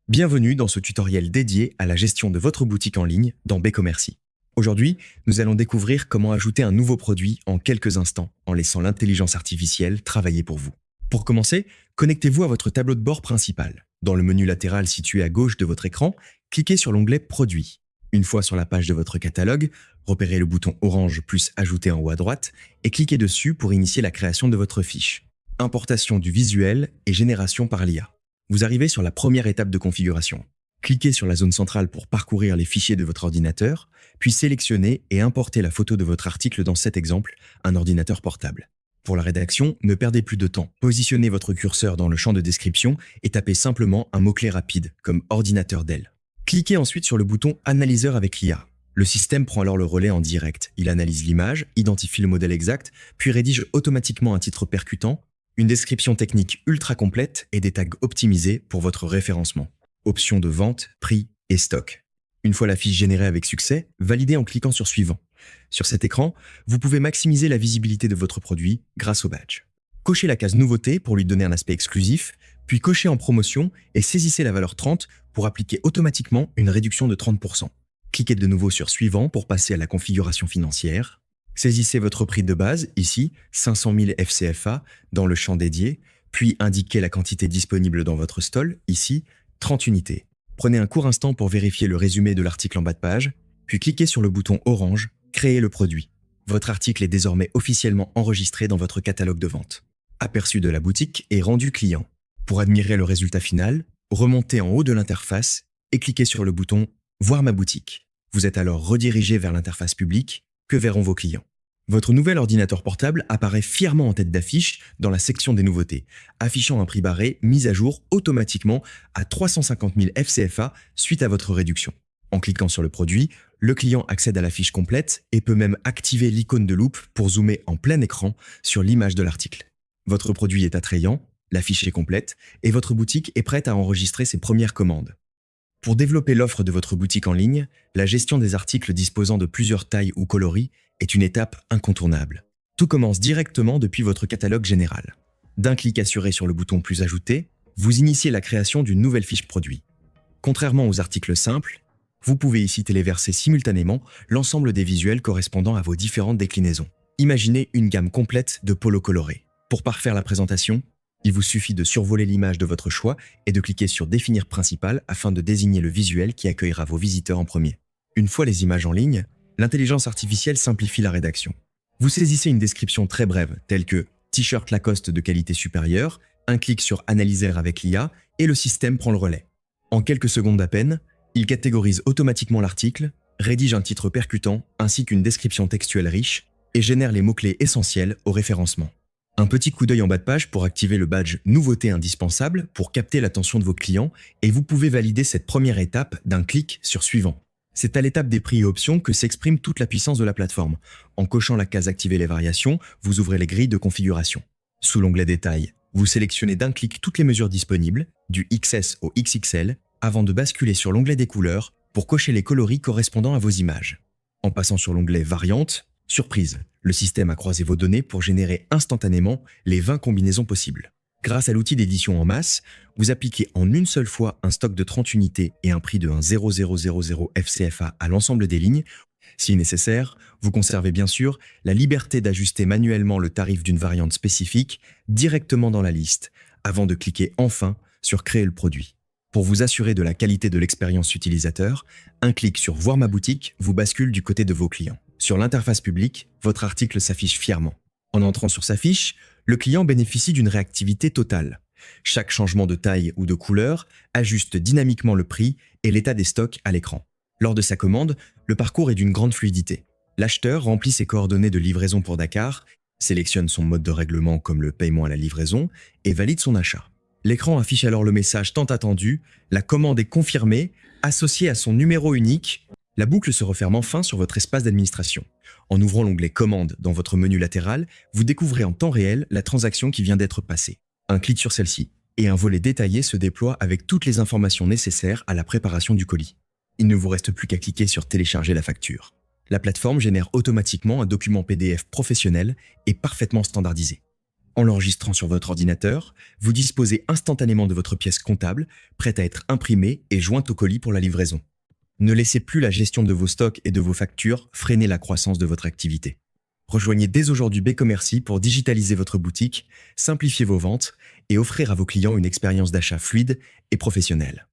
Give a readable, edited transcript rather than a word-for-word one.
Bienvenue dans ce tutoriel dédié à la gestion de votre boutique en ligne dans BCommercy. Aujourd'hui, nous allons découvrir comment ajouter un nouveau produit en quelques instants en laissant l'intelligence artificielle travailler pour vous. Pour commencer, connectez-vous à votre tableau de bord principal. Dans le menu latéral situé à gauche de votre écran, cliquez sur l'onglet Produits. Une fois sur la page de votre catalogue, repérez le bouton orange plus Ajouter en haut à droite et cliquez dessus pour initier la création de votre fiche. Importation du visuel et génération par l'IA. Vous arrivez sur la première étape de configuration. Cliquez sur la zone centrale pour parcourir les fichiers de votre ordinateur, puis sélectionnez et importez la photo de votre article dans cet exemple, un ordinateur portable. Pour la rédaction, ne perdez plus de temps. Positionnez votre curseur dans le champ de description et tapez simplement un mot-clé rapide, comme ordinateur Dell. Cliquez ensuite sur le bouton Analyseur avec l'IA. Le système prend alors le relais en direct. Il analyse l'image, identifie le modèle exact, puis rédige automatiquement un titre percutant, une description technique ultra complète et des tags optimisés pour votre référencement. Options de vente, prix et stock. Une fois la fiche générée avec succès, validez en cliquant sur Suivant. Sur cet écran, vous pouvez maximiser la visibilité de votre produit grâce au badge. Cochez la case Nouveauté pour lui donner un aspect exclusif, puis cochez en Promotion et saisissez la valeur 30 pour appliquer automatiquement une réduction de 30%. Cliquez de nouveau sur Suivant pour passer à la configuration financière. Saisissez votre prix de base, ici 500 000 FCFA, dans le champ dédié, puis indiquez la quantité disponible dans votre stall, ici 30 unités. Prenez un court instant pour vérifier le résumé de l'article en bas de page, puis cliquez sur le bouton orange « Créer le produit ». Votre article est désormais officiellement enregistré dans votre catalogue de vente. Aperçu de la boutique et rendu client. Pour admirer le résultat final, remontez en haut de l'interface et cliquez sur le bouton « Voir ma boutique ». Vous êtes alors redirigé vers l'interface publique. Que verront vos clients? Votre nouvel ordinateur portable apparaît fièrement en tête d'affiche dans la section des nouveautés, affichant un prix barré mis à jour automatiquement à 350 000 FCFA suite à votre réduction. En cliquant sur le produit, le client accède à la fiche complète et peut même activer l'icône de loupe pour zoomer en plein écran sur l'image de l'article. Votre produit est attrayant, la fiche est complète et votre boutique est prête à enregistrer ses premières commandes. Pour développer l'offre de votre boutique en ligne, la gestion des articles disposant de plusieurs tailles ou coloris est une étape incontournable. Tout commence directement depuis votre catalogue général. D'un clic assuré sur le bouton Plus ajouter, vous initiez la création d'une nouvelle fiche produit. Contrairement aux articles simples, vous pouvez ici téléverser simultanément l'ensemble des visuels correspondant à vos différentes déclinaisons. Imaginez une gamme complète de polos colorés. Pour parfaire la présentation, il vous suffit de survoler l'image de votre choix et de cliquer sur Définir principal afin de désigner le visuel qui accueillera vos visiteurs en premier. Une fois les images en ligne, l'intelligence artificielle simplifie la rédaction. Vous saisissez une description très brève, telle que T-shirt Lacoste de qualité supérieure, un clic sur Analyser avec l'IA et le système prend le relais. En quelques secondes à peine, il catégorise automatiquement l'article, rédige un titre percutant ainsi qu'une description textuelle riche et génère les mots-clés essentiels au référencement. Un petit coup d'œil en bas de page pour activer le badge Nouveauté indispensable pour capter l'attention de vos clients et vous pouvez valider cette première étape d'un clic sur Suivant. C'est à l'étape des prix et options que s'exprime toute la puissance de la plateforme. En cochant la case Activer les variations, vous ouvrez les grilles de configuration. Sous l'onglet Détails, vous sélectionnez d'un clic toutes les mesures disponibles, du XS au XXL, avant de basculer sur l'onglet des couleurs pour cocher les coloris correspondant à vos images. En passant sur l'onglet Variantes, surprise, le système a croisé vos données pour générer instantanément les 20 combinaisons possibles. Grâce à l'outil d'édition en masse, vous appliquez en une seule fois un stock de 30 unités et un prix de 1,0000 FCFA à l'ensemble des lignes. Si nécessaire, vous conservez bien sûr la liberté d'ajuster manuellement le tarif d'une variante spécifique directement dans la liste, avant de cliquer enfin sur Créer le produit. Pour vous assurer de la qualité de l'expérience utilisateur, un clic sur Voir ma boutique vous bascule du côté de vos clients. Sur l'interface publique, votre article s'affiche fièrement. En entrant sur sa fiche, le client bénéficie d'une réactivité totale. Chaque changement de taille ou de couleur ajuste dynamiquement le prix et l'état des stocks à l'écran. Lors de sa commande, le parcours est d'une grande fluidité. L'acheteur remplit ses coordonnées de livraison pour Dakar, sélectionne son mode de règlement comme le paiement à la livraison et valide son achat. L'écran affiche alors le message tant attendu, la commande est confirmée, associée à son numéro unique. La boucle se referme enfin sur votre espace d'administration. En ouvrant l'onglet Commande dans votre menu latéral, vous découvrez en temps réel la transaction qui vient d'être passée. Un clic sur celle-ci, et un volet détaillé se déploie avec toutes les informations nécessaires à la préparation du colis. Il ne vous reste plus qu'à cliquer sur Télécharger la facture. La plateforme génère automatiquement un document PDF professionnel et parfaitement standardisé. En l'enregistrant sur votre ordinateur, vous disposez instantanément de votre pièce comptable, prête à être imprimée et jointe au colis pour la livraison. Ne laissez plus la gestion de vos stocks et de vos factures freiner la croissance de votre activité. Rejoignez dès aujourd'hui Becommercy pour digitaliser votre boutique, simplifier vos ventes et offrir à vos clients une expérience d'achat fluide et professionnelle.